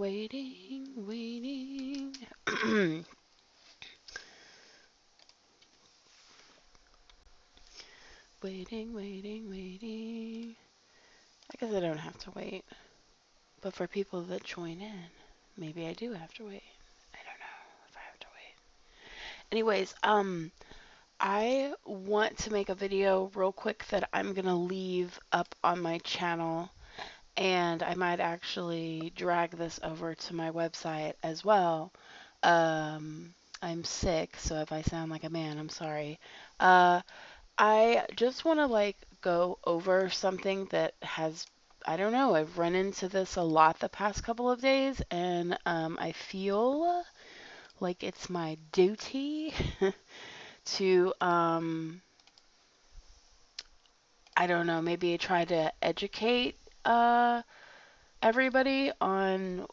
Waiting, waiting. Waiting, waiting, waiting. I guess I don't have to wait. But for people that join in, maybe I do have to wait. I don't know if I have to wait. Anyways, I want to make a video real quick that I'm gonna leave up on my channel, and I might actually drag this over to my website as well. I'm sick, so if I sound like a man, I'm sorry. Uh, I just want to like go over something that has, I don't know, I've run into this a lot the past couple of days, and I feel like it's my duty to, I don't know, maybe try to educate everybody on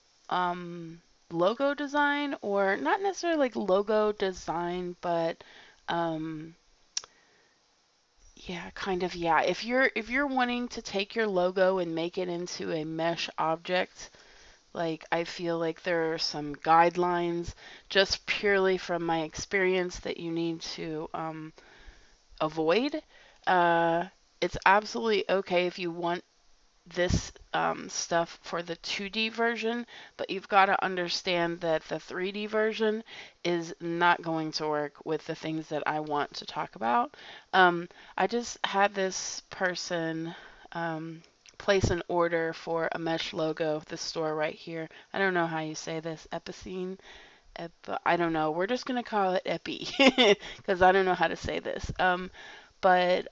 logo design, or not necessarily like logo design, but um, yeah, kind of, yeah. If you're wanting to take your logo and make it into a mesh object, like I feel like there are some guidelines just purely from my experience that you need to avoid. Uh, it's absolutely okay if you want this stuff for the 2D version, but you've got to understand that the 3D version is not going to work with the things that I want to talk about. I just had this person place an order for a mesh logo, the store right here. I don't know how you say this, Epicine. I don't know. We're just going to call it Epi because I don't know how to say this. But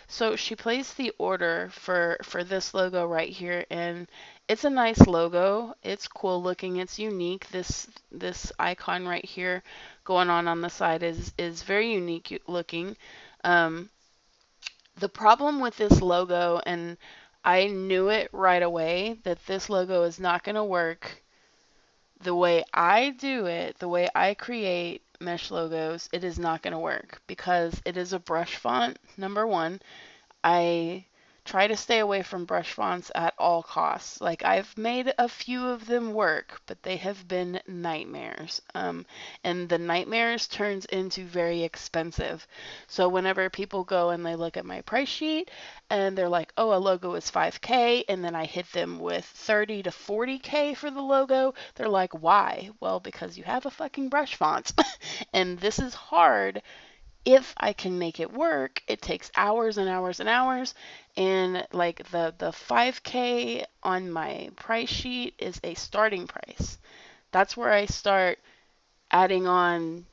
so she placed the order for this logo right here, and it's a nice logo. It's cool looking. It's unique. This icon right here going on the side is very unique looking. Um, the problem with this logo, and I knew it right away, that this logo is not going to work the way I do it, the way I create mesh logos. It is not going to work because it is a brush font, number one. I try to stay away from brush fonts at all costs. Like, I've made a few of them work, but they have been nightmares. And the nightmares turns into very expensive. So whenever people go and they look at my price sheet and they're like, oh, a logo is 5K, and then I hit them with 30 to 40K for the logo, they're like, why? Well, because you have a fucking brush font. And this is hard. If I can make it work, it takes hours and hours and hours. And like the 5K on my price sheet is a starting price. That's where I start adding on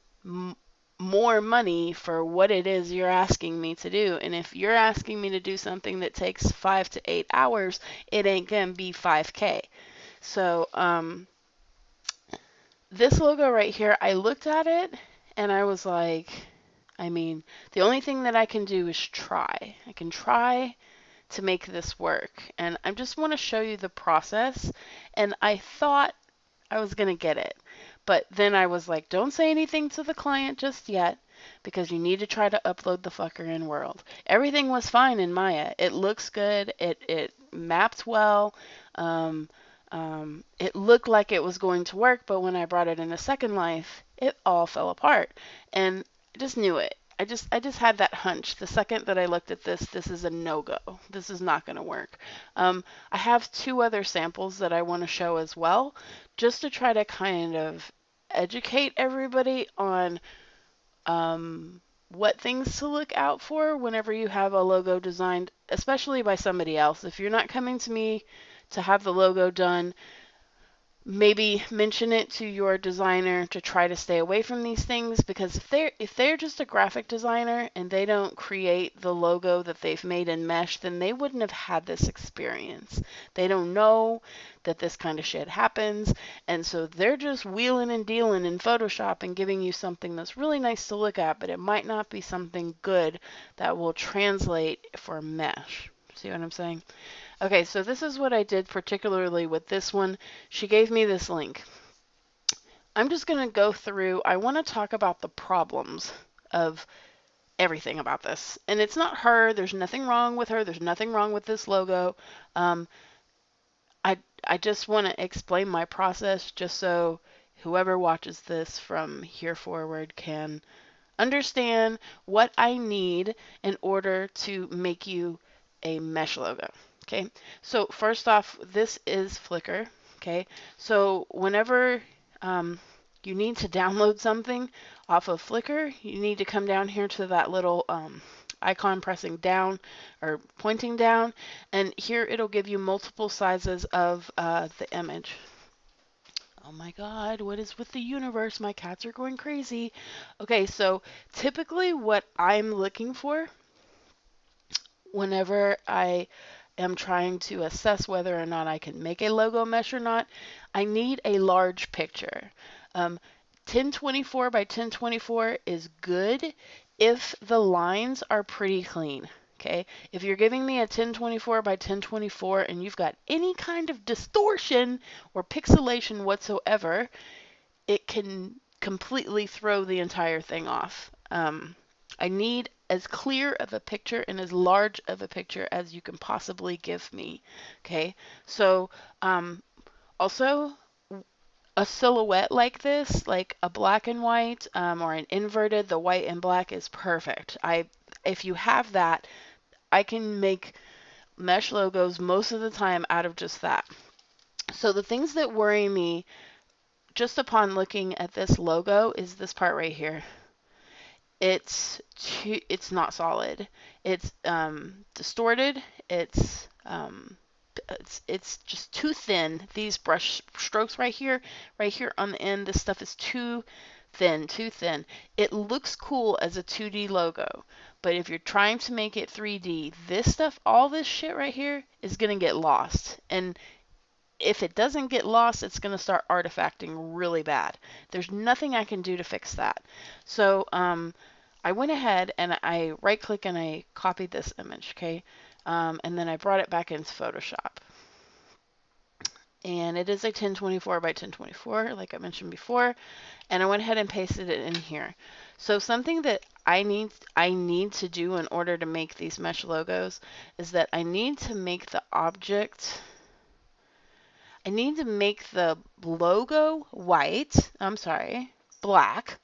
more money for what it is you're asking me to do. And if you're asking me to do something that takes 5 to 8 hours, it ain't gonna be 5K. So this logo right here, I looked at it and I was like, I mean, the only thing that I can do is try. I can try to make this work. And I just want to show you the process. And I thought I was going to get it. But then I was like, don't say anything to the client just yet, because you need to try to upload the fucker in World. Everything was fine in Maya. It looks good. It mapped well. It looked like it was going to work, but when I brought it into SecondLife, it all fell apart. And I just knew it. I just had that hunch. The second that I looked at this is a no-go. This is not going to work. I have two other samples that I want to show as well, just to try to kind of educate everybody on what things to look out for whenever you have a logo designed, especially by somebody else. If you're not coming to me to have the logo done, maybe mention it to your designer to try to stay away from these things, because if they're just a graphic designer and they don't create the logo that they've made in mesh, then they wouldn't have had this experience. They don't know that this kind of shit happens, and so they're just wheeling and dealing in Photoshop and giving you something that's really nice to look at, but it might not be something good that will translate for mesh. See what I'm saying? Okay, so this is what I did particularly with this one. She gave me this link. I'm just going to go through. I want to talk about the problems of everything about this. And it's not her. There's nothing wrong with her. There's nothing wrong with this logo. I I just want to explain my process just so whoever watches this from here forward can understand what I need in order to make you a mesh logo. Okay, so first off, this is Flickr. Okay, so whenever you need to download something off of Flickr, you need to come down here to that little icon pressing down or pointing down, and here it'll give you multiple sizes of the image. Oh my God, what is with the universe? My cats are going crazy. Okay, so typically what I'm looking for whenever I am trying to assess whether or not I can make a logo mesh or not, I need a large picture. 1024 by 1024 is good if the lines are pretty clean. Okay, if you're giving me a 1024 by 1024 and you've got any kind of distortion or pixelation whatsoever, it can completely throw the entire thing off. I need as clear of a picture and as large of a picture as you can possibly give me. Okay, so also a silhouette like this, like a black and white or an inverted, the white and black is perfect. If you have that, I can make mesh logos most of the time out of just that. So the things that worry me just upon looking at this logo is this part right here. It's not solid. It's distorted. It's just too thin. These brush strokes right here on the end, this stuff is too thin, too thin. It looks cool as a 2D logo, but if you're trying to make it 3D, this stuff, all this shit right here is gonna get lost. And if it doesn't get lost, it's going to start artifacting really bad. There's nothing I can do to fix that. So I went ahead and I right click and I copied this image, okay? And then I brought it back into Photoshop. And it is a 1024 by 1024, like I mentioned before. And I went ahead and pasted it in here. So something that I need to do in order to make these mesh logos is that I need to make the object I need to make the logo white. I'm sorry, black.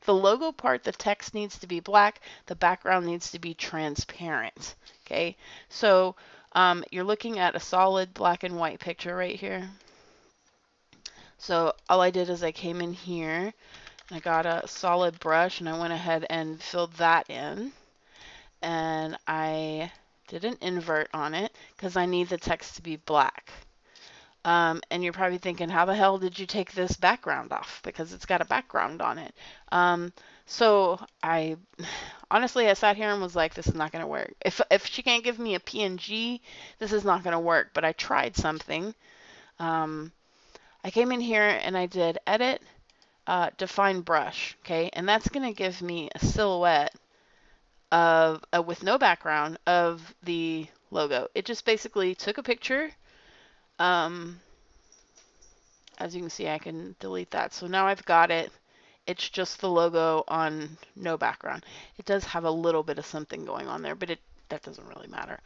The logo part, the text needs to be black. The background needs to be transparent. Okay, so you're looking at a solid black and white picture right here. So all I did is I came in here, I got a solid brush, and I went ahead and filled that in. And I did an invert on it because I need the text to be black. And you're probably thinking, how the hell did you take this background off? Because it's got a background on it. So I honestly, I sat here and was like, this is not going to work. If she can't give me a PNG, this is not going to work. But I tried something. I came in here and I did edit, define brush. Okay, and that's going to give me a silhouette of with no background of the logo. It just basically took a picture. As you can see, I can delete that. So now I've got it. It's just the logo on no background. It does have a little bit of something going on there, but that doesn't really matter.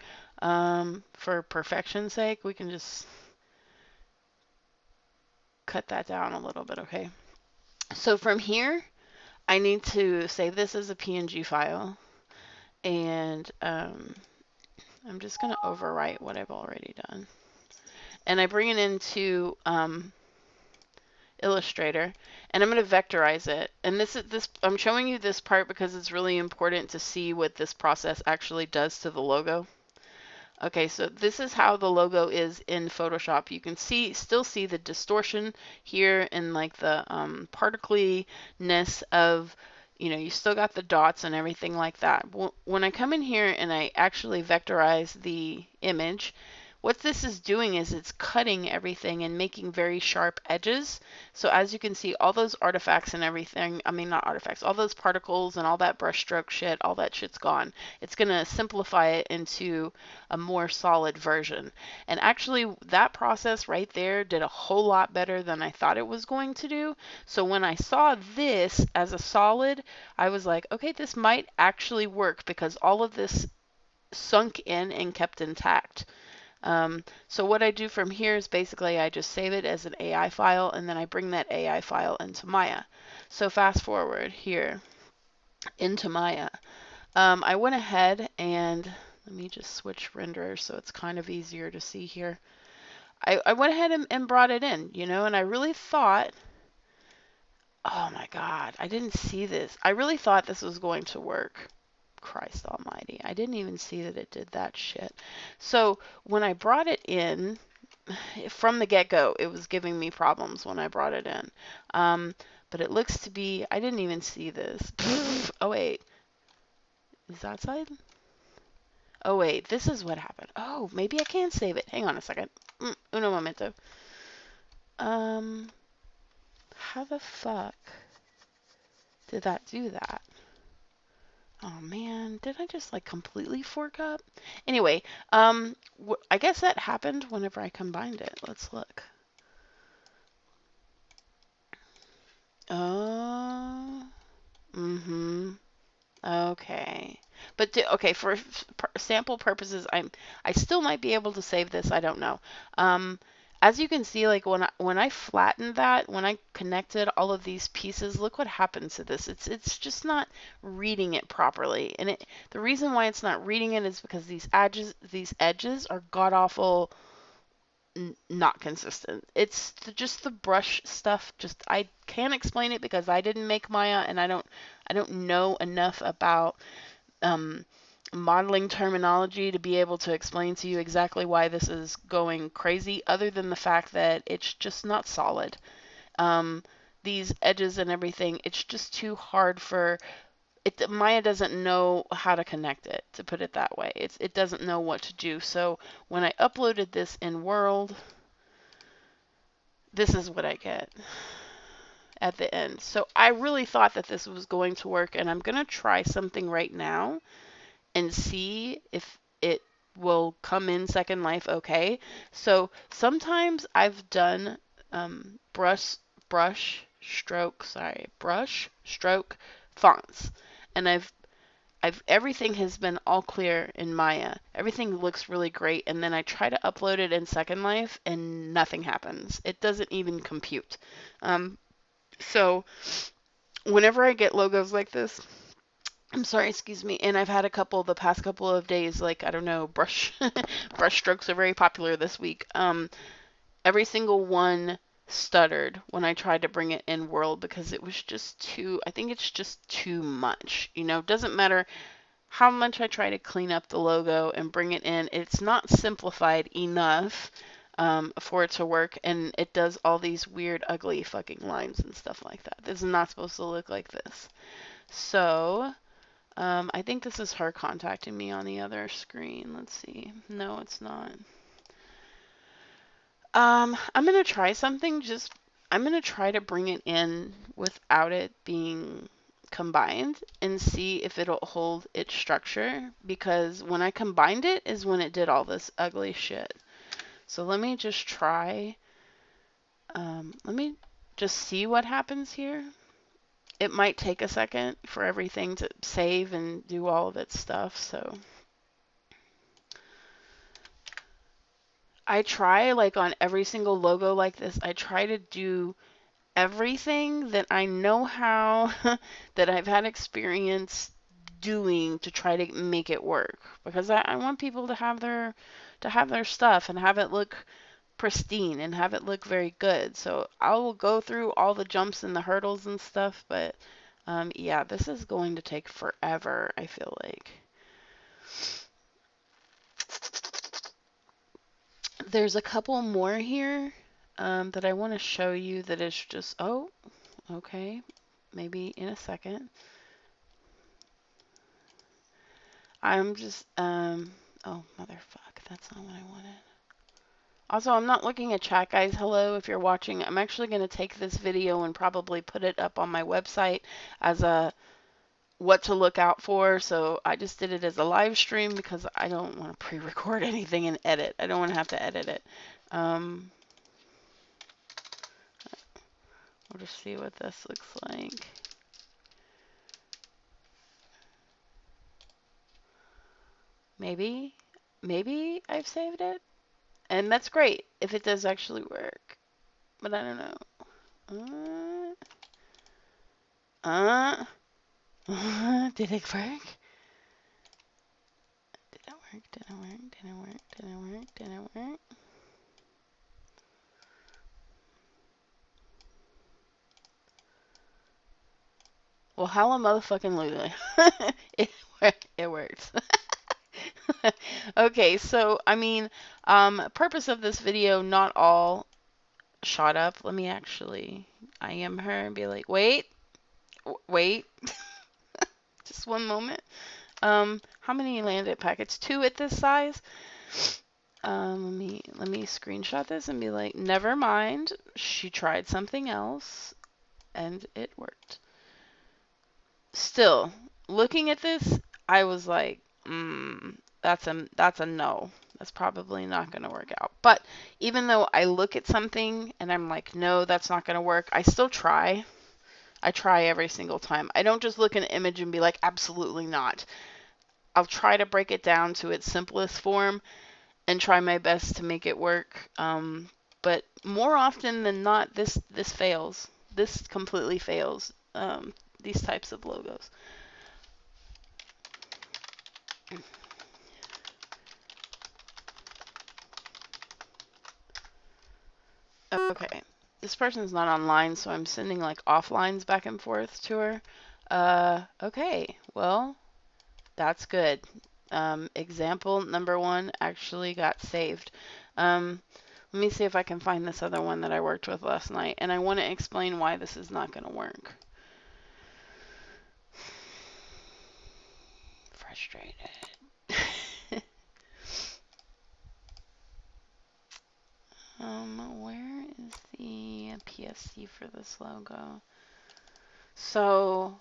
For perfection's sake, we can just cut that down a little bit, okay? So from here, I need to save this as a PNG file. And I'm just going to overwrite what I've already done. And I bring it into Illustrator, and I'm going to vectorize it. And I'm showing you this part because it's really important to see what this process actually does to the logo. Okay, so this is how the logo is in Photoshop. You can still see the distortion here and like the particly-ness of, you still got the dots and everything like that. When I come in here and I actually vectorize the image, what this is doing is it's cutting everything and making very sharp edges. So as you can see, all those artifacts and everything, I mean not artifacts, all those particles and all that brush stroke shit, all that shit's gone. It's going to simplify it into a more solid version. And actually that process right there did a whole lot better than I thought it was going to do. So when I saw this as a solid, I was like, okay, this might actually work because all of this sunk in and kept intact. So what I do from here is basically I just save it as an AI file, and then I bring that AI file into Maya. So fast forward here into Maya. I went ahead and let me just switch renderers so it's kind of easier to see here. I went ahead and brought it in, you know, and I really thought, oh my God, I didn't see this. I really thought this was going to work. Christ almighty. I didn't even see that it did that shit. So when I brought it in, from the get-go, it was giving me problems when I brought it in. But it looks to be, I didn't even see this. Oh wait, is that side? Oh wait, this is what happened. Oh, maybe I can save it. Hang on a second. Uno momento. How the fuck did that do that? Oh man, did I just like completely fork up? Anyway, I guess that happened whenever I combined it. Let's look. Oh, mm-hmm. Okay. But okay, for sample purposes, I still might be able to save this. I don't know. Um, as you can see, like when I flattened that, when I connected all of these pieces, look what happened to this. It's just not reading it properly. And the reason why it's not reading it is because these edges are god awful not consistent. It's just the brush stuff. Just I can't explain it because I didn't make Maya and I don't know enough about um, modeling terminology to be able to explain to you exactly why this is going crazy, other than the fact that it's just not solid. Um, these edges and everything, it's just too hard for it. Maya doesn't know how to connect it, to put it that way. It doesn't know what to do. So when I uploaded this in World, this is what I get at the end. So I really thought that this was going to work, and I'm going to try something right now and see if it will come in SecondLife okay. So sometimes I've done brush stroke fonts, and I've everything has been all clear in Maya. Everything looks really great, and then I try to upload it in SecondLife, and nothing happens. It doesn't even compute. So whenever I get logos like this, I'm sorry, excuse me, and I've had the past couple of days, like I don't know, brush strokes are very popular this week. Every single one stuttered when I tried to bring it in World because it was just too. I think it's just too much. You know, doesn't matter how much I try to clean up the logo and bring it in, it's not simplified enough for it to work, and it does all these weird, ugly fucking lines and stuff like that. This is not supposed to look like this. So, I think this is her contacting me on the other screen. Let's see. No, it's not. I'm gonna try something. I'm gonna try to bring it in without it being combined and see if it'll hold its structure, because when I combined it is when it did all this ugly shit. So let me just try. Let me just see what happens here. It might take a second for everything to save and do all of its stuff, so I try, like on every single logo like this, I try to do everything that I know how, that I've had experience doing to try to make it work, because I want people to have their stuff and have it look pristine and have it look very good. So I will go through all the jumps and the hurdles and stuff, but yeah, this is going to take forever, I feel like. There's a couple more here that I want to show you that is just, oh, okay, maybe in a second. I'm just, oh, motherfuck, that's not what I wanted. Also, I'm not looking at chat, guys. Hello, if you're watching. I'm actually going to take this video and probably put it up on my website as a what to look out for. So I just did it as a live stream because I don't want to pre-record anything and edit. I don't want to have to edit it. We'll just see what this looks like. Maybe I've saved it. And that's great if it does actually work. But I don't know. Did it work? Did it work? Did it work? Did it work? Did it work? Did it work? Well, hella motherfucking lulu. It works. Okay, so I mean, purpose of this video, not all shot up. Let me actually IM her and be like, wait, wait, just one moment. How many landed packets? 2 at this size. Let me screenshot this and be like, never mind. She tried something else and it worked. Still, looking at this, I was like, that's a no. That's probably not going to work out. But even though I look at something and I'm like, no, that's not going to work, I still try. I try every single time. I don't just look at an image and be like, absolutely not. I'll try to break it down to its simplest form and try my best to make it work. But more often than not, this fails. This completely fails. These types of logos. Okay, this person's not online, so I'm sending like offlines back and forth to her. Okay, well, that's good. Example number 1 actually got saved. Let me see if I can find this other one that I worked with last night, and I want to explain why this is not going to work. Frustrated. Where is the PSC for this logo? So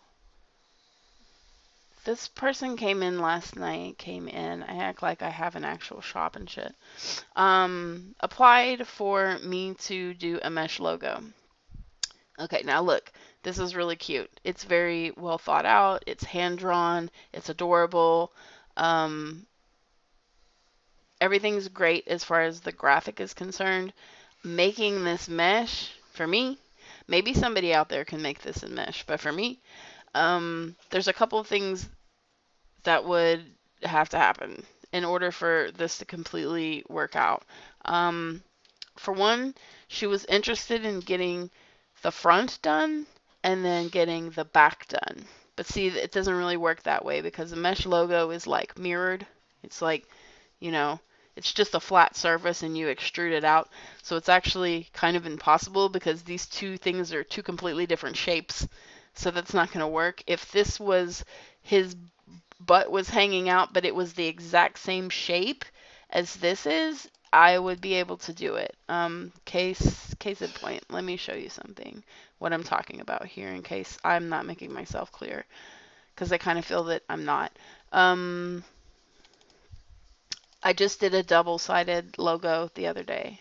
this person came in last night, I act like I have an actual shop and shit. Applied for me to do a mesh logo. Okay, now look, this is really cute. It's very well thought out, it's hand drawn, it's adorable. Everything's great as far as the graphic is concerned. Making this mesh, for me, maybe somebody out there can make this in mesh, but for me, there's a couple of things that would have to happen in order for this to completely work out. For one, she was interested in getting the front done and then getting the back done. But see, it doesn't really work that way because the mesh logo is like mirrored. It's like, you know, it's just a flat surface and you extrude it out. So it's actually kind of impossible because these two things are 2 completely different shapes. So that's not going to work. If this was his butt was hanging out, but it was the exact same shape as this is, I would be able to do it. Case in point, let me show you something, what I'm talking about here in case I'm not making myself clear, because I kind of feel that I'm not. I just did a double-sided logo the other day,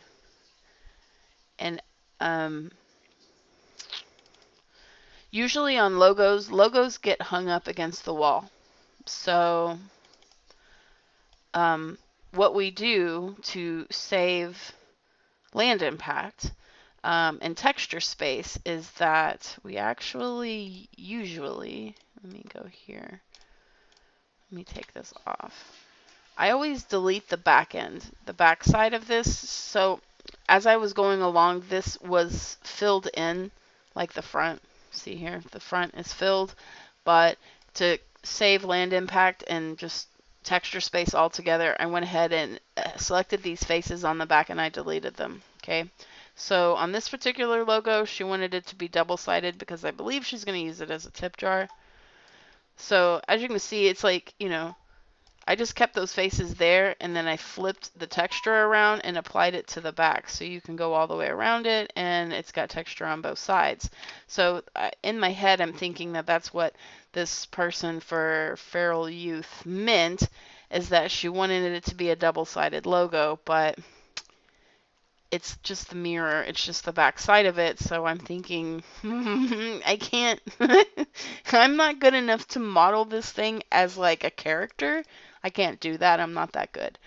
and usually on logos get hung up against the wall. So what we do to save land impact and texture space is that we actually usually, let me go here, let me take this off. I always delete the back end, the back side of this. So as I was going along, this was filled in like the front. See here, the front is filled, but to save land impact and just texture space altogether, I went ahead and selected these faces on the back and I deleted them. Okay, so on this particular logo, she wanted it to be double-sided because I believe she's going to use it as a tip jar. So as you can see, it's like, you know, I just kept those faces there and then I flipped the texture around and applied it to the back. So you can go all the way around it and it's got texture on both sides. So in my head, I'm thinking that that's what this person for Feral Youth meant, is that she wanted it to be a double-sided logo, but it's just the mirror. It's just the back side of it. So I'm thinking, I can't, I'm not good enough to model this thing as like a character. I can't do that. I'm not that good.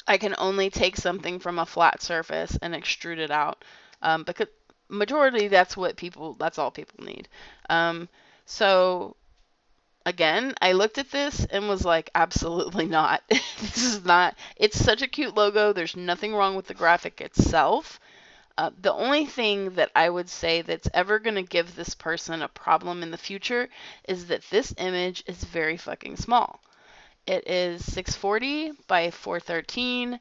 I can only take something from a flat surface and extrude it out, because majority that's all people need. Um, so again, I looked at this and was like, absolutely not. This is not. It's such a cute logo. There's nothing wrong with the graphic itself. The only thing that I would say that's ever going to give this person a problem in the future is that this image is very fucking small. It is 640 by 413,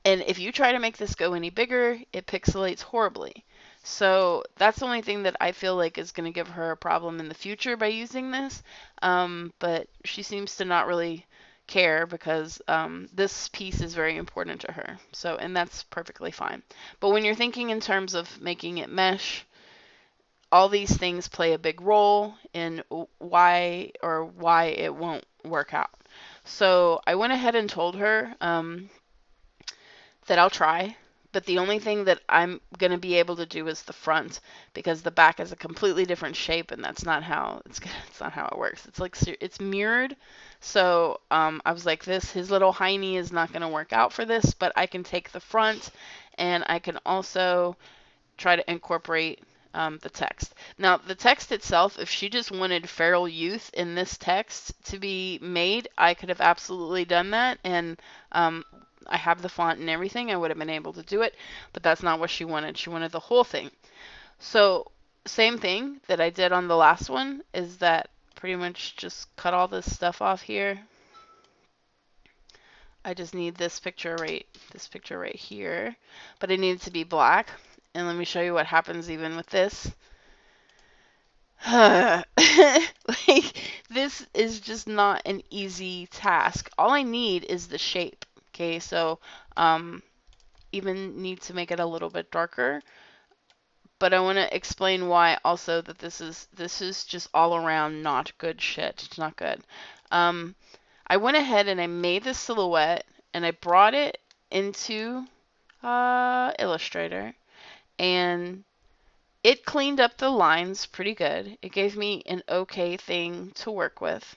and if you try to make this go any bigger, it pixelates horribly. So that's the only thing that I feel like is going to give her a problem in the future by using this. But she seems to not really care because this piece is very important to her. So, and that's perfectly fine. But when you're thinking in terms of making it mesh, all these things play a big role in why it won't work out. So I went ahead and told her that I'll try, but the only thing that I'm going to be able to do is the front, because the back is a completely different shape, and that's not how it's not how it works. It's like it's mirrored. So I was like, his little hiney is not going to work out for this, but I can take the front, and I can also try to incorporate the text. Now, the text itself, if she just wanted feral youth in this text to be made, I could have absolutely done that, and I have the font and everything. I would have been able to do it, but that's not what she wanted. She wanted the whole thing. So, same thing that I did on the last one is that pretty much just cut all this stuff off here. I just need this picture right here, but it needs to be black. And let me show you what happens even with this. Like, this is just not an easy task. All I need is the shape. Okay, so even need to make it a little bit darker. But I want to explain why also that this is just all around not good shit. It's not good. I went ahead and I made this silhouette and I brought it into Illustrator, and it cleaned up the lines pretty good. It gave me an okay thing to work with.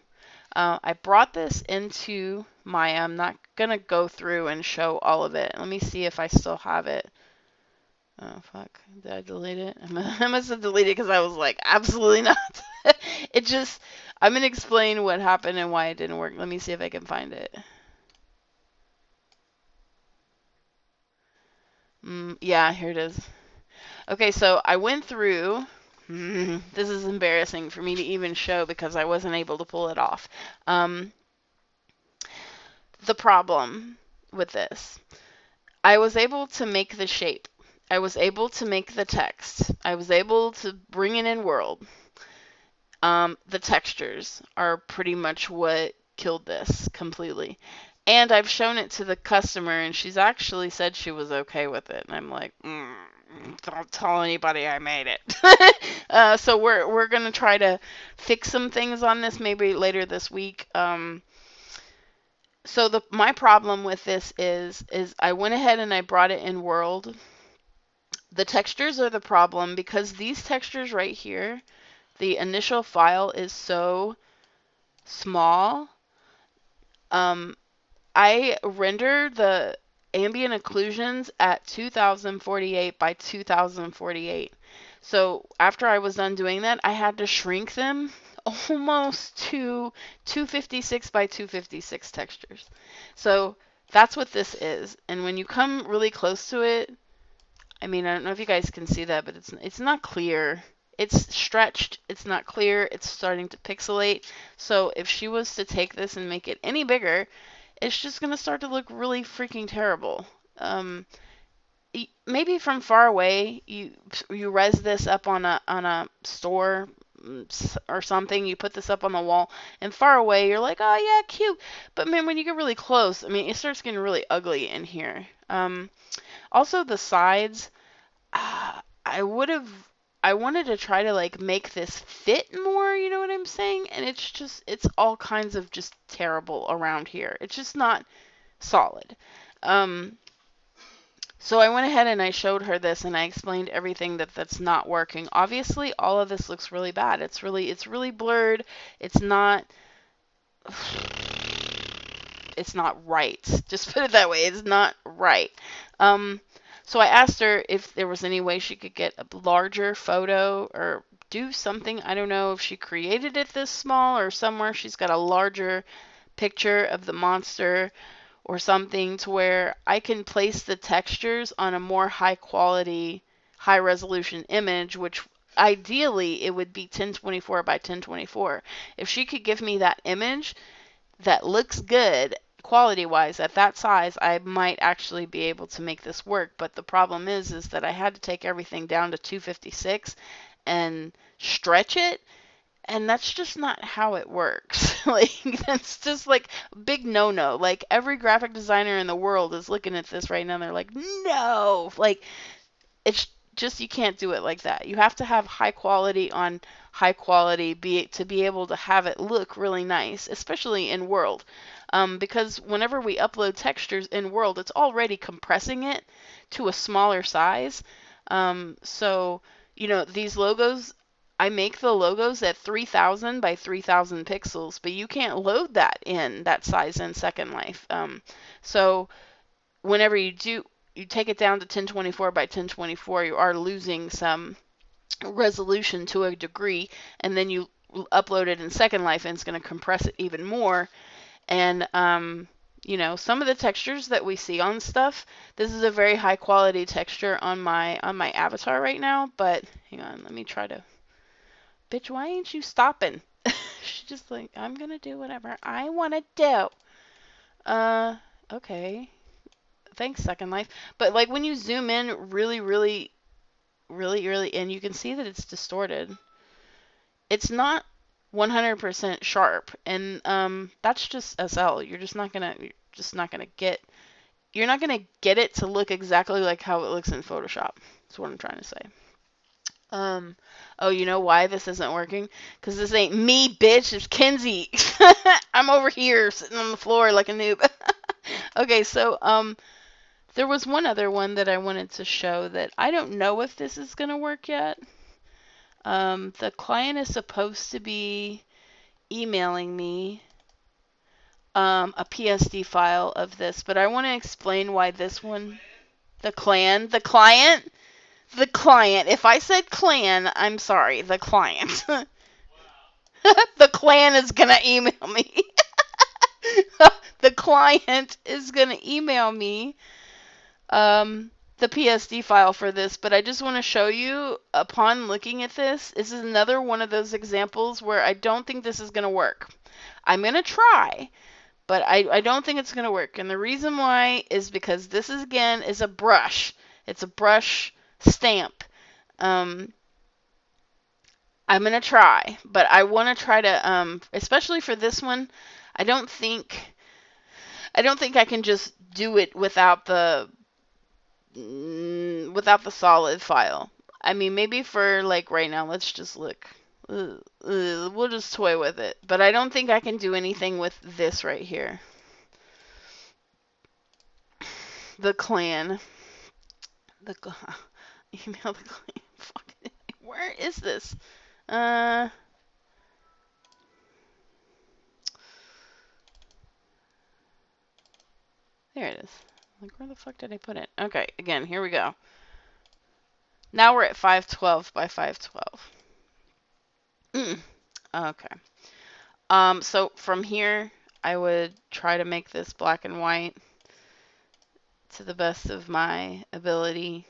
I brought this into Maya. I'm not going to go through and show all of it. Let me see if I still have it. Oh, fuck. Did I delete it? I must have deleted it because I was like, absolutely not. It just, I'm going to explain what happened and why it didn't work. Let me see if I can find it. Yeah, here it is. Okay, so I went through. This is embarrassing for me to even show because I wasn't able to pull it off. The problem with this, I was able to make the shape. I was able to make the text. I was able to bring it in world. The textures are pretty much what killed this completely. And I've shown it to the customer, and she's actually said she was okay with it. And I'm like, don't tell anybody I made it. So we're gonna try to fix some things on this maybe later this week. So my problem with this is I went ahead and I brought it in world. The textures are the problem because these textures right here, the initial file is so small. I render the ambient occlusions at 2048 by 2048. So after I was done doing that, I had to shrink them almost to 256 by 256 textures. So that's what this is. And when you come really close to it, I mean, I don't know if you guys can see that, but it's not clear. It's stretched. It's not clear. It's starting to pixelate. So if she was to take this and make it any bigger, it's just going to start to look really freaking terrible. Maybe from far away, you res this up on a store or something. You put this up on the wall, and far away, you're like, oh yeah, cute. But man, when you get really close, I mean, it starts getting really ugly in here. Also, the sides, I wanted to try to like make this fit more, you know what I'm saying? And it's all kinds of just terrible around here. It's just not solid. So I went ahead and I showed her this and I explained everything that's not working. Obviously, all of this looks really bad. It's really blurred. It's not it's not right. Just put it that way. It's not right. So I asked her if there was any way she could get a larger photo or do something. I don't know if she created it this small or somewhere she's got a larger picture of the monster or something to where I can place the textures on a more high quality, high resolution image, which ideally it would be 1024 by 1024. If she could give me that image that looks good quality wise at that size, I might actually be able to make this work. But the problem is that I had to take everything down to 256 and stretch it, and that's just not how it works. Like, that's just like a big no-no. Like, every graphic designer in the world is looking at this right now and they're like, no, like, it's just, you can't do it like that. You have to have high quality on high quality to be able to have it look really nice, especially in World. Because whenever we upload textures in World, it's already compressing it to a smaller size. So, these logos, I make the logos at 3000 by 3000 pixels, but you can't load that in that size in Second Life. So whenever you take it down to 1024 by 1024, you are losing some resolution to a degree, and then you upload it in Second Life and it's going to compress it even more. And some of the textures that we see on stuff, this is a very high quality texture on my avatar right now, but hang on, let me try to, bitch, why ain't you stopping? She's just like, I'm gonna do whatever I want to do. Okay, thanks, Second Life. But like, when you zoom in really, really, really, really in, you can see that it's distorted. It's not 100% sharp, and that's just SL. You're not gonna get it to look exactly like how it looks in Photoshop. That's what I'm trying to say. Oh, you know why this isn't working? Because this ain't me, bitch. It's Kenzie. I'm over here sitting on the floor like a noob. Okay, so there was one other one that I wanted to show that I don't know if this is gonna work yet. The client is supposed to be emailing me a PSD file of this, but I want to explain why this one, the client. If I said clan, I'm sorry, the client. The clan is gonna email me. The client is gonna email me the PSD file for this, but I just want to show you, upon looking at this is another one of those examples where I don't think this is gonna work. I'm gonna try, but I don't think it's gonna work, and the reason why is because this is a brush. It's a brush stamp. I'm gonna try, but I want to try to, especially for this one, I don't think I can just do it without the solid file. I mean, maybe for like right now, let's just look. We'll just toy with it, but I don't think I can do anything with this right here. The clan. Email the clan. Fuck. Where is this? There it is. Like, where the fuck did I put it? Okay, again, here we go. Now we're at 512 by 512. Okay. So from here, I would try to make this black and white to the best of my ability.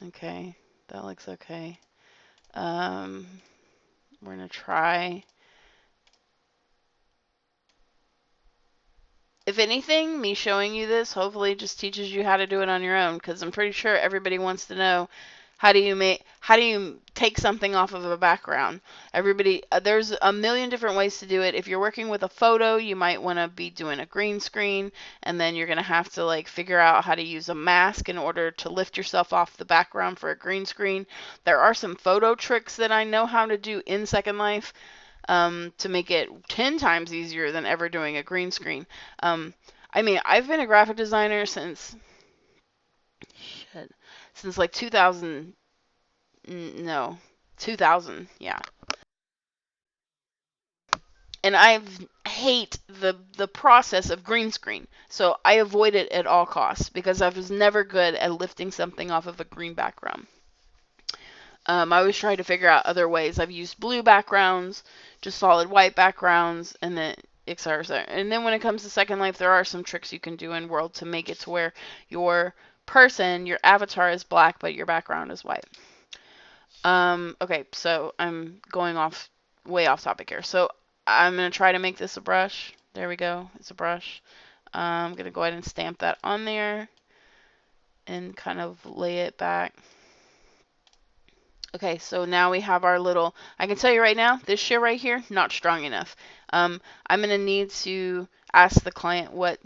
Okay, that looks okay. We're gonna try. If anything, me showing you this hopefully just teaches you how to do it on your own, because I'm pretty sure everybody wants to know how do you take something off of a background. Everybody, there's a million different ways to do it. If you're working with a photo, you might want to be doing a green screen, and then you're going to have to like figure out how to use a mask in order to lift yourself off the background for a green screen. There are some photo tricks that I know how to do in Second Life to make it 10 times easier than ever doing a green screen. I mean, I've been a graphic designer since like 2000, yeah. And I hate the process of green screen. So I avoid it at all costs because I was never good at lifting something off of a green background. I always try to figure out other ways. I've used blue backgrounds, just solid white backgrounds, and then et cetera, et cetera. And then when it comes to Second Life, there are some tricks you can do in World to make it to where your person, your avatar is black, but your background is white. Okay, so I'm going way off topic here. So I'm going to try to make this a brush. There we go. It's a brush. I'm going to go ahead and stamp that on there and kind of lay it back. Okay, so now we have our little, I can tell you right now, this shit right here, not strong enough. I'm going to need to ask the client what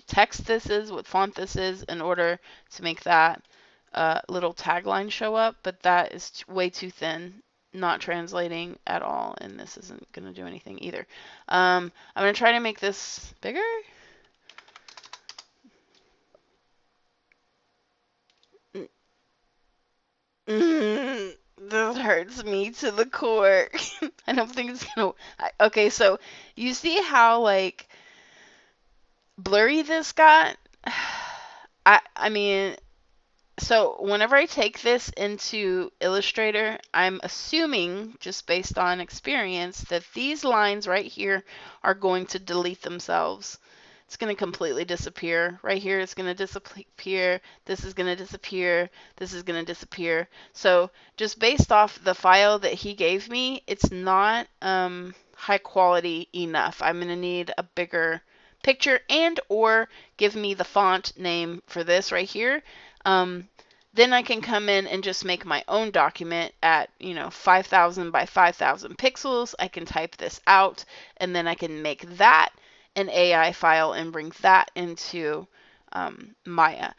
text this is, what font this is, in order to make that little tagline show up, but that is way too thin, not translating at all, and this isn't going to do anything either. I'm going to try to make this bigger. This hurts me to the core. I don't think it's gonna. Okay, so you see how like blurry this got? I mean, so whenever I take this into Illustrator, I'm assuming, just based on experience, that these lines right here are going to delete themselves. It's going to completely disappear. Right here, it's going to disappear. This is going to disappear. This is going to disappear. So just based off the file that he gave me, it's not high quality enough. I'm going to need a bigger picture and or give me the font name for this right here. Then I can come in and just make my own document at, 5,000 by 5,000 pixels. I can type this out, and then I can make that an AI file and bring that into Maya.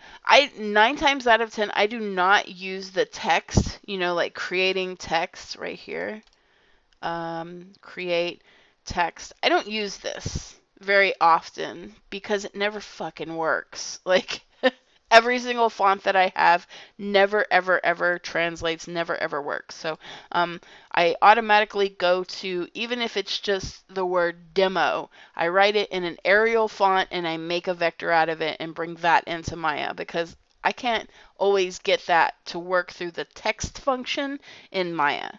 9 times out of 10, I do not use the text, like creating text right here. Create text. I don't use this very often because it never fucking works. Like, every single font that I have never, ever, ever translates, never, ever works. So I automatically go to, even if it's just the word demo, I write it in an Arial font and I make a vector out of it and bring that into Maya because I can't always get that to work through the text function in Maya.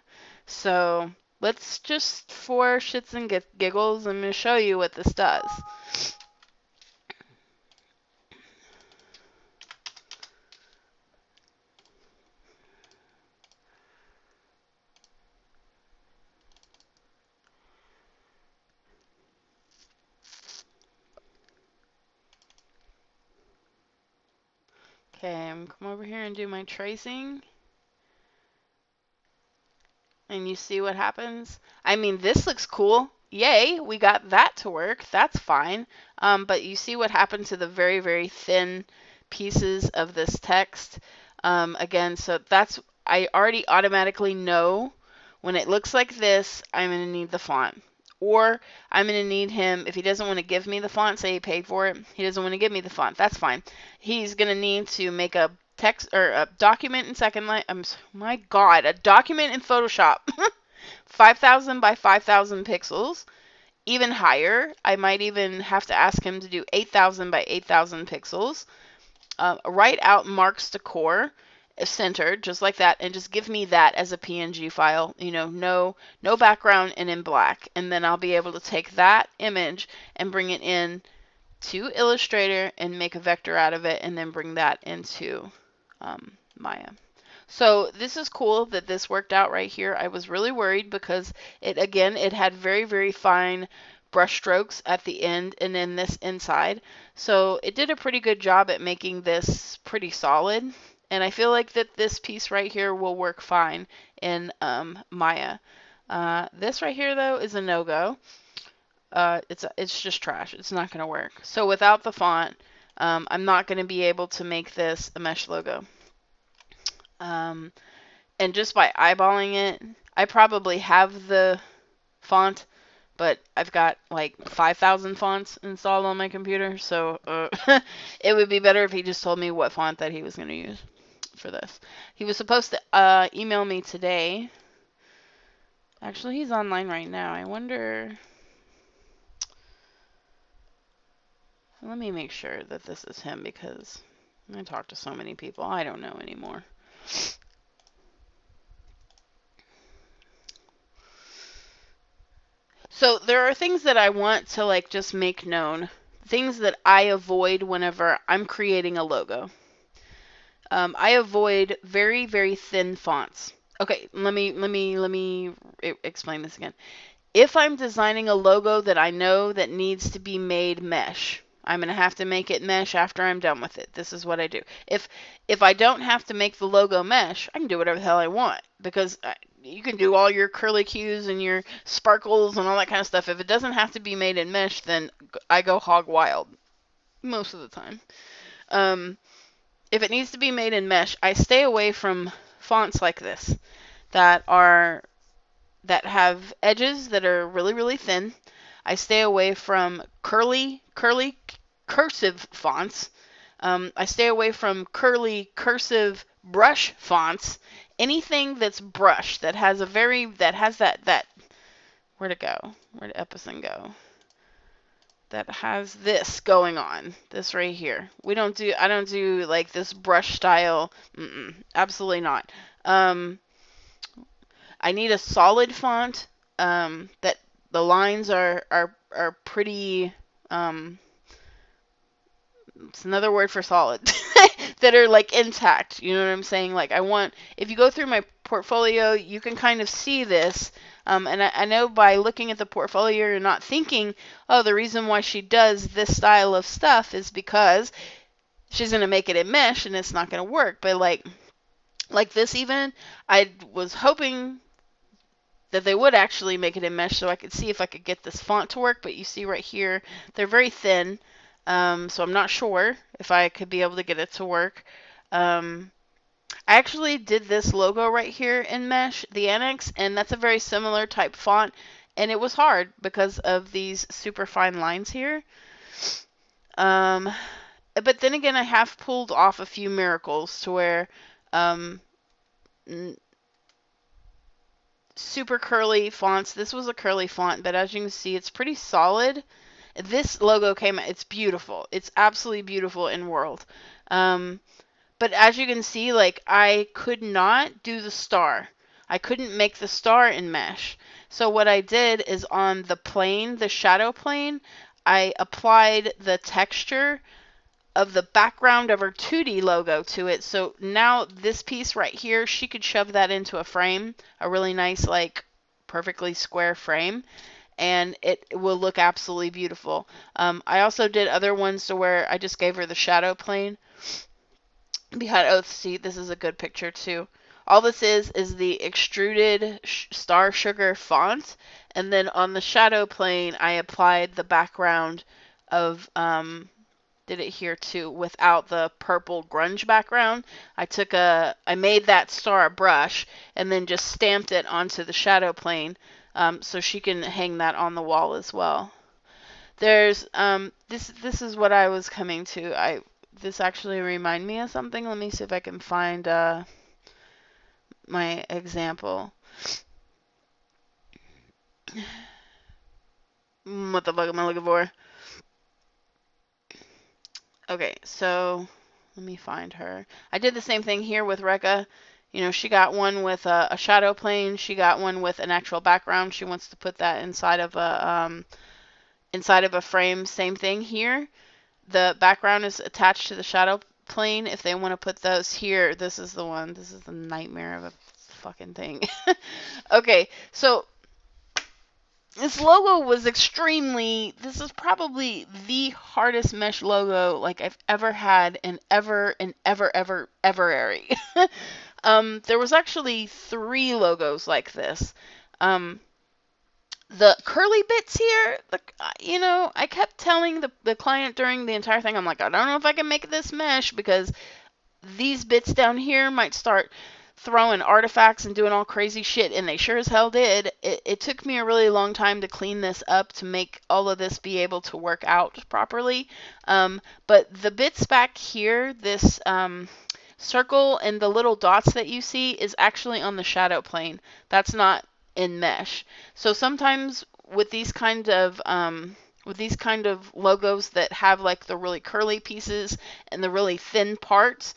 So let's just, for shits and giggles, I'm going to show you what this does. Okay, I'm come over here and do my tracing. And you see what happens? I mean, this looks cool. Yay, we got that to work. That's fine. But you see what happened to the very, very thin pieces of this text. Again, so I already automatically know when it looks like this, I'm going to need the font. Or I'm going to need him, if he doesn't want to give me the font, say he paid for it, he doesn't want to give me the font, that's fine. He's going to need to make a text or a document in SecondLife. My God, a document in Photoshop. 5,000 by 5,000 pixels. Even higher. I might even have to ask him to do 8,000 by 8,000 pixels. Write out marks to core centered, just like that, and just give me that as a PNG file, no background and in black. And then I'll be able to take that image and bring it in to Illustrator and make a vector out of it and then bring that into Maya. So this is cool that this worked out right here. I was really worried because it had very, very fine brush strokes at the end and then this inside. So it did a pretty good job at making this pretty solid. And I feel like that this piece right here will work fine in Maya. This right here, though, is a no-go. It's just trash. It's not going to work. So without the font, I'm not going to be able to make this a mesh logo. And just by eyeballing it, I probably have the font, but I've got like 5,000 fonts installed on my computer, so it would be better if he just told me what font that he was going to use for this. He was supposed to email me today. Actually, he's online right now. I wonder... Let me make sure that this is him because I talk to so many people. I don't know anymore. So there are things that I want to like just make known. Things that I avoid whenever I'm creating a logo. I avoid very, very thin fonts. Okay, let me explain this again. If I'm designing a logo that I know that needs to be made mesh, I'm going to have to make it mesh after I'm done with it. This is what I do. If I don't have to make the logo mesh, I can do whatever the hell I want because you can do all your curly cues and your sparkles and all that kind of stuff. If it doesn't have to be made in mesh, then I go hog wild most of the time. If it needs to be made in mesh, I stay away from fonts like this that have edges that are really, really thin. I stay away from curly cursive fonts. I stay away from curly cursive brush fonts. Anything that's brush that has that where'd it go? Where'd Epicine go? That has this going on. This right here. I don't do like this brush style. Absolutely not. I need a solid font that the lines are pretty. It's another word for solid. That are like intact. You know what I'm saying? Like if you go through my portfolio, you can kind of see this. And I know by looking at the portfolio, you're not thinking, oh, the reason why she does this style of stuff is because she's going to make it in mesh and it's not going to work. But like this even, I was hoping that they would actually make it in mesh so I could see if I could get this font to work. But you see right here, they're very thin. So I'm not sure if I could be able to get it to work. I actually did this logo right here in mesh, the annex, and that's a very similar type font. And it was hard because of these super fine lines here. But then again, I have pulled off a few miracles to where super curly fonts. This was a curly font, but as you can see, it's pretty solid. This logo came out. It's beautiful. It's absolutely beautiful in World. But as you can see, like I could not do the star. I couldn't make the star in mesh. So what I did is on the plane, the shadow plane, I applied the texture of the background of her 2D logo to it. So now this piece right here, she could shove that into a frame, a really nice, like, perfectly square frame, and it will look absolutely beautiful. I also did other ones to where I just gave her the shadow plane. Behind Oath, see, this is a good picture too. All this is the extruded star sugar font, and then on the shadow plane, I applied the background of, did it here too, without the purple grunge background. I made that star a brush, and then just stamped it onto the shadow plane, so she can hang that on the wall as well. There's, this is what I was coming to. This actually reminded me of something. Let me see if I can find my example. What the fuck am I looking for? Okay, so let me find her. I did the same thing here with Rekka. You know, she got one with a shadow plane. She got one with an actual background. She wants to put that inside of a frame. Same thing here. The background is attached to the shadow plane. If they want to put those here, this is the one. This is the nightmare of a fucking thing. Okay, so this logo was this is probably the hardest mesh logo like I've ever had in ever area. There was actually 3 logos like this. The curly bits here, I kept telling the client during the entire thing, I'm like, I don't know if I can make this mesh because these bits down here might start throwing artifacts and doing all crazy shit, and they sure as hell did. It took me a really long time to clean this up to make all of this be able to work out properly. But the bits back here, this circle and the little dots that you see is actually on the shadow plane. That's not in mesh. So sometimes with these kind of with these kind of logos that have like the really curly pieces and the really thin parts,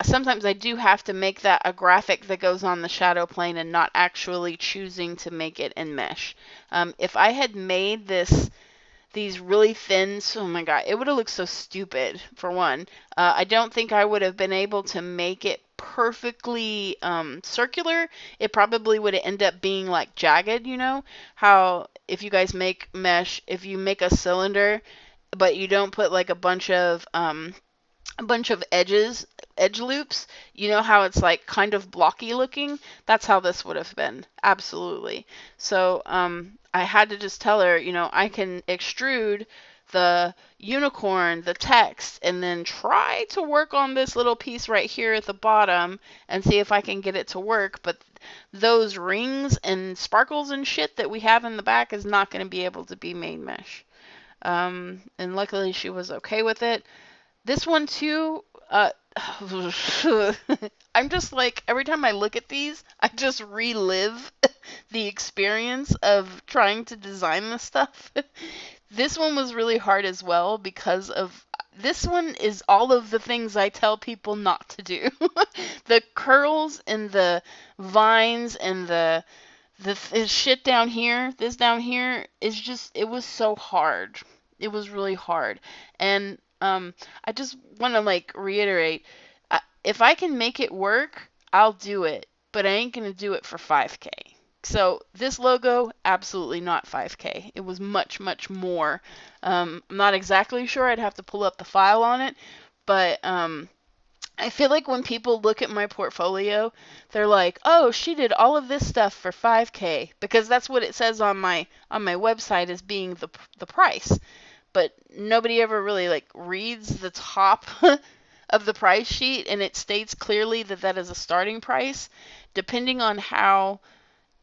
sometimes I do have to make that a graphic that goes on the shadow plane and not actually choosing to make it in mesh. If I had made these really thin, oh my god, it would have looked so stupid, for one. I don't think I would have been able to make it perfectly circular. It probably would have ended up being like jagged, you know? How if you guys make mesh, if you make a cylinder, but you don't put like a bunch of edge loops, you know how it's like kind of blocky looking? That's how this would have been. Absolutely. So I had to just tell her, you know, I can extrude the unicorn, the text, and then try to work on this little piece right here at the bottom and see if I can get it to work. But those rings and sparkles and shit that we have in the back is not going to be able to be made mesh. And luckily she was okay with it. This one too, I'm just like, every time I look at these, I just relive the experience of trying to design this stuff. This one was really hard as well because of, this one is all of the things I tell people not to do. The curls and the vines and the shit down here, this down here, is just, it was so hard. It was really hard. And I just want to like reiterate, if I can make it work, I'll do it, but I ain't going to do it for 5K. So this logo, absolutely not 5K. It was much, much more. I'm not exactly sure. I'd have to pull up the file on it, but I feel like when people look at my portfolio, they're like, "Oh, she did all of this stuff for 5K," because that's what it says on my website as being the price. But nobody ever really like reads the top of the price sheet, and it states clearly that that is a starting price. Depending on how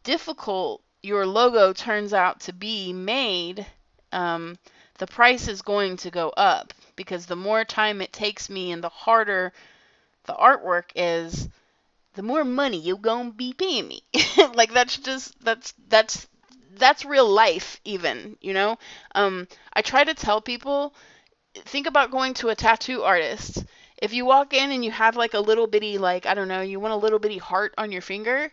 difficult your logo turns out to be made, the price is going to go up, because the more time it takes me and the harder the artwork is, the more money you're gonna be paying me. Like that's real life even, you know? I try to tell people, think about going to a tattoo artist. If you walk in and you have like a little bitty, like, I don't know, you want a little bitty heart on your finger,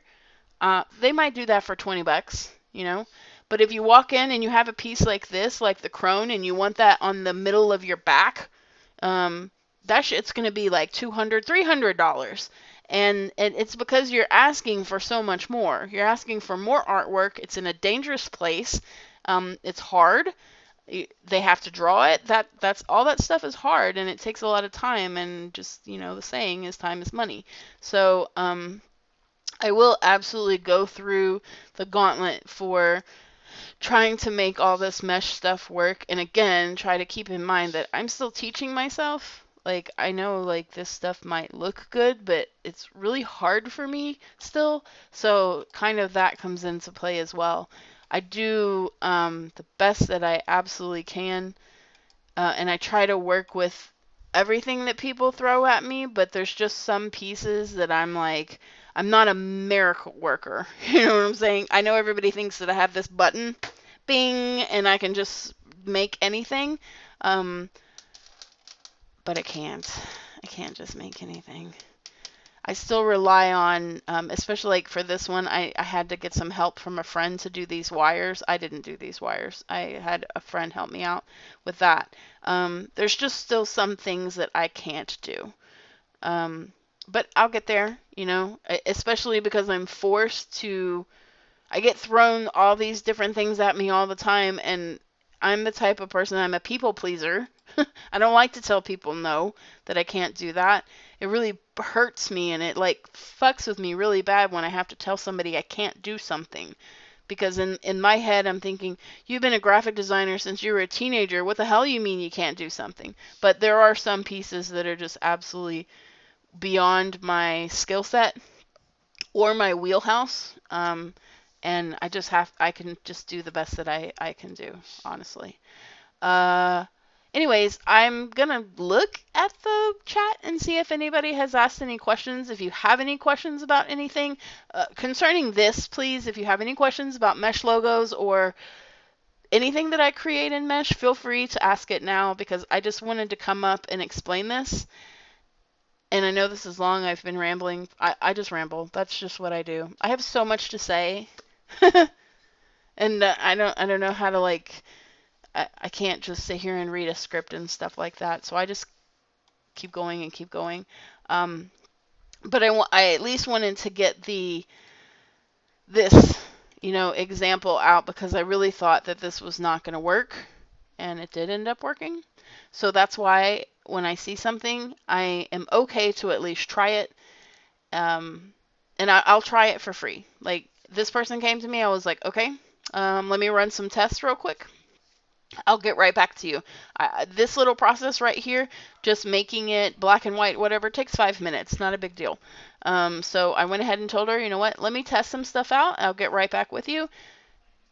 they might do that for 20 bucks, you know? But if you walk in and you have a piece like this, like the crone, and you want that on the middle of your back, that shit's going to be like $200, $300. And it's because you're asking for so much more. You're asking for more artwork. It's in a dangerous place. It's hard. They have to draw it. That's all, that stuff is hard, and it takes a lot of time, and just, you know, the saying is time is money. So I will absolutely go through the gauntlet for trying to make all this mesh stuff work. And again, try to keep in mind that I'm still teaching myself. Like, I know like this stuff might look good, but it's really hard for me still. So kind of that comes into play as well. I do the best that I absolutely can, and I try to work with everything that people throw at me, but there's just some pieces that I'm like, I'm not a miracle worker. You know what I'm saying? I know everybody thinks that I have this button, bing, and I can just make anything, but I can't. I can't just make anything. I still rely on, especially like for this one, I had to get some help from a friend to do these wires. I didn't do these wires. I had a friend help me out with that. There's just still some things that I can't do. But I'll get there, you know, especially because I'm forced to, I get thrown all these different things at me all the time, and I'm the type of person, I'm a people pleaser. I don't like to tell people no, that I can't do that. It really hurts me, and it like fucks with me really bad when I have to tell somebody I can't do something. Because in my head, I'm thinking, you've been a graphic designer since you were a teenager. What the hell you mean you can't do something? But there are some pieces that are just absolutely beyond my skill set or my wheelhouse. And I can just do the best that I can do, honestly. Anyways, I'm going to look at the chat and see if anybody has asked any questions. If you have any questions about anything concerning this, please, if you have any questions about mesh logos or anything that I create in Mesh, feel free to ask it now, because I just wanted to come up and explain this. And I know this is long. I've been rambling. I just ramble. That's just what I do. I have so much to say. And I don't know how to, like, I can't just sit here and read a script and stuff like that. So I just keep going and keep going. But I at least wanted to get this example out, because I really thought that this was not going to work, and it did end up working. So that's why when I see something, I am okay to at least try it. And I'll try it for free. Like, this person came to me, I was like, okay, let me run some tests real quick. I'll get right back to you. This little process right here, just making it black and white, whatever, takes 5 minutes. Not a big deal. So I went ahead and told her, you know what, let me test some stuff out. I'll get right back with you.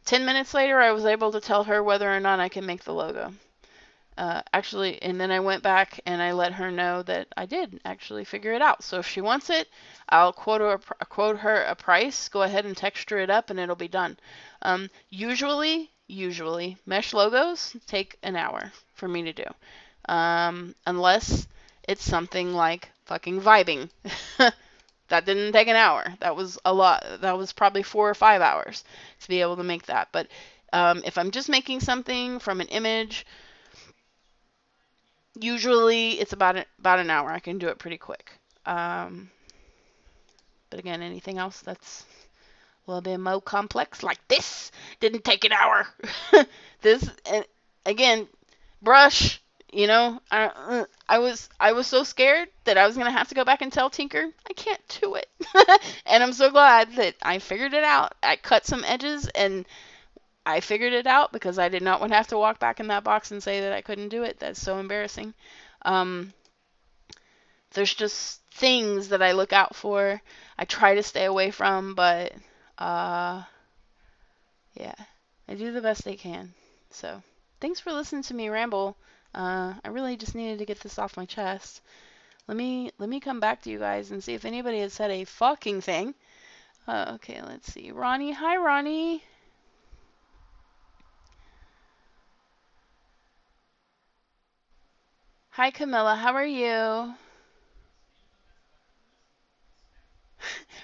10 minutes later, I was able to tell her whether or not I can make the logo. Actually, and then I went back and I let her know that I did actually figure it out. So if she wants it, I'll quote her a price, go ahead and texture it up, and it'll be done. Usually, mesh logos take an hour for me to do. Unless it's something like fucking vibing. That didn't take an hour. That was a lot. That was probably 4 or 5 hours to be able to make that. But if I'm just making something from an image, usually it's about an hour. I can do it pretty quick. But again, anything else that's a little bit more complex, like this, didn't take an hour. This, again, brush. I was so scared that I was gonna have to go back and tell Tinker I can't do it. And I'm so glad that I figured it out. I cut some edges and I figured it out, because I did not want to have to walk back in that box and say that I couldn't do it. That's so embarrassing. There's just things that I look out for. I try to stay away from, but yeah, I do the best I can. So thanks for listening to me ramble. I really just needed to get this off my chest. Let me come back to you guys and see if anybody has said a fucking thing. Okay, let's see. Ronnie, hi Ronnie. Hi Camilla, how are you?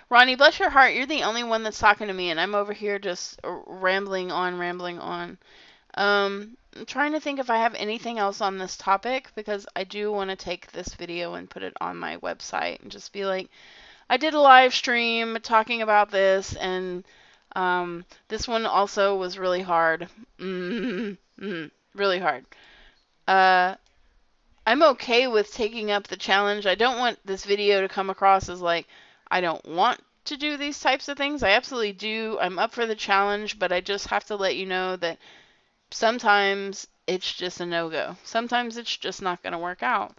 Ronnie, bless your heart, you're the only one that's talking to me, and I'm over here just rambling on, rambling on. I'm trying to think if I have anything else on this topic, because I do want to take this video and put it on my website and just be like, I did a live stream talking about this, and this one also was really hard. Really hard. I'm okay with taking up the challenge. I don't want this video to come across as like I don't want to do these types of things. I absolutely do. I'm up for the challenge, but I just have to let you know that sometimes it's just a no-go. Sometimes it's just not going to work out.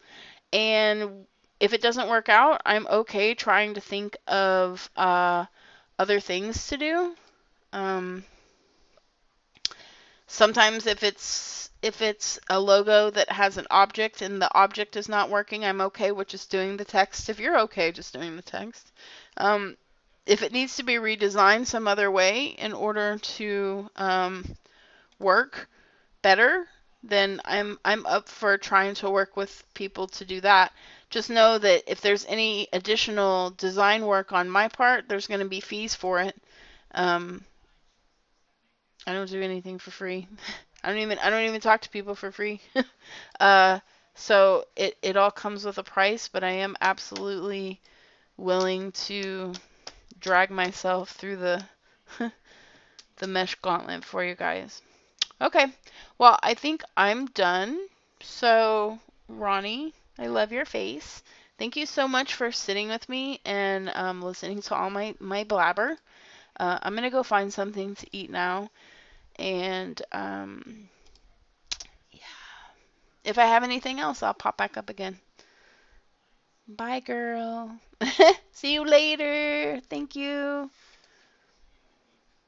And if it doesn't work out, I'm okay trying to think of other things to do. Sometimes if it's a logo that has an object and the object is not working, I'm okay with just doing the text. If you're okay just doing the text. If it needs to be redesigned some other way in order to work better, then I'm up for trying to work with people to do that. Just know that if there's any additional design work on my part, there's going to be fees for it. I don't do anything for free. I don't even talk to people for free. So it all comes with a price, but I am absolutely willing to drag myself through the the mesh gauntlet for you guys. Okay, well, I think I'm done. So, Ronnie, I love your face. Thank you so much for sitting with me and listening to all my blabber. I'm going to go find something to eat now. And yeah, if I have anything else, I'll pop back up again. Bye, girl. See you later. Thank you.